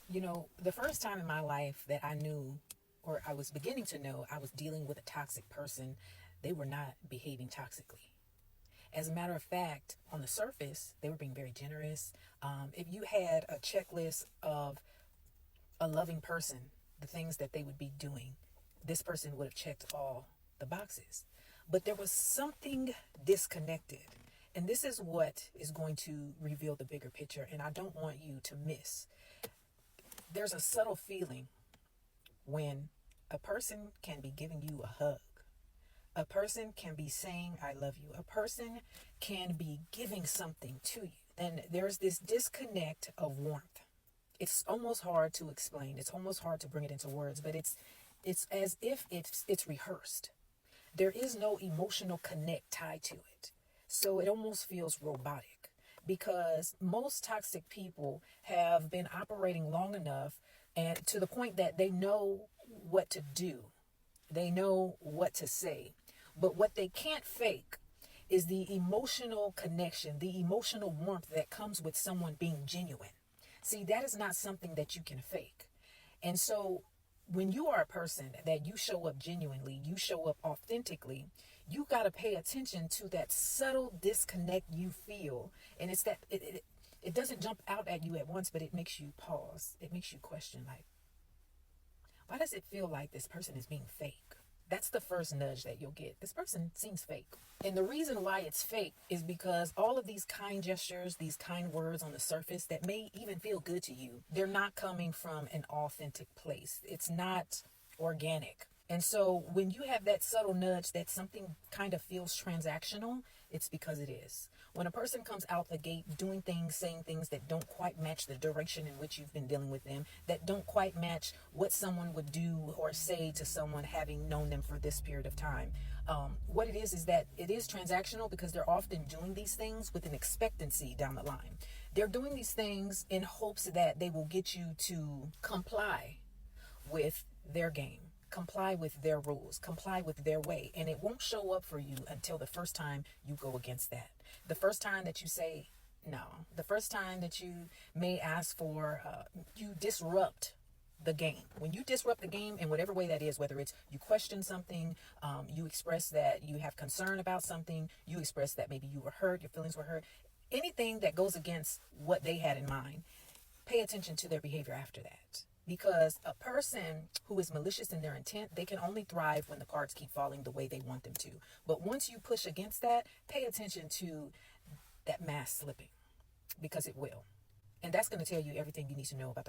The first time in my life that I knew, or I was beginning to know, I was dealing with a toxic person, they were not behaving toxically. As a matter of fact, on the surface, they were being very generous. If you had a checklist of a loving person, the things that they would be doing, this person would have checked all the boxes. But there was something disconnected. And this is what is going to reveal the bigger picture. And I don't want you to miss. There's a subtle feeling when a person can be giving you a hug. A person can be saying, I love you. A person can be giving something to you. And there's this disconnect of warmth. It's almost hard to explain. It's almost hard to bring it into words, but it's as if it's rehearsed. There is no emotional connect tied to it. So it almost feels robotic because most toxic people have been operating long enough and to the point that they know what to do. They know what to say. But what they can't fake is the emotional connection, the emotional warmth that comes with someone being genuine. See, that is not something that you can fake. And so when you are a person that you show up genuinely, you show up authentically, you got to pay attention to that subtle disconnect you feel. And it's that it doesn't jump out at you at once, but it makes you pause. It makes you question, like, why does it feel like this person is being fake? That's the first nudge that you'll get. This person seems fake. And the reason why it's fake is because all of these kind gestures, these kind words on the surface that may even feel good to you, they're not coming from an authentic place. It's not organic. And so when you have that subtle nudge that something kind of feels transactional, it's because it is. When a person comes out the gate doing things, saying things that don't quite match the direction in which you've been dealing with them, that don't quite match what someone would do or say to someone having known them for this period of time. What it is that it is transactional because they're often doing these things with an expectancy down the line. They're doing these things in hopes that they will get you to comply with their game, comply with their rules, comply with their way. And it won't show up for you until the first time you go against that. The first time that you say no, the first time that you may ask for, you disrupt the game. When you disrupt the game in whatever way that is, whether it's you question something, you express that you have concern about something, you express that maybe you were hurt, your feelings were hurt, anything that goes against what they had in mind, pay attention to their behavior after that. Because a person who is malicious in their intent, they can only thrive when the cards keep falling the way they want them to. But once you push against that, pay attention to that mask slipping because it will. And that's going to tell you everything you need to know about the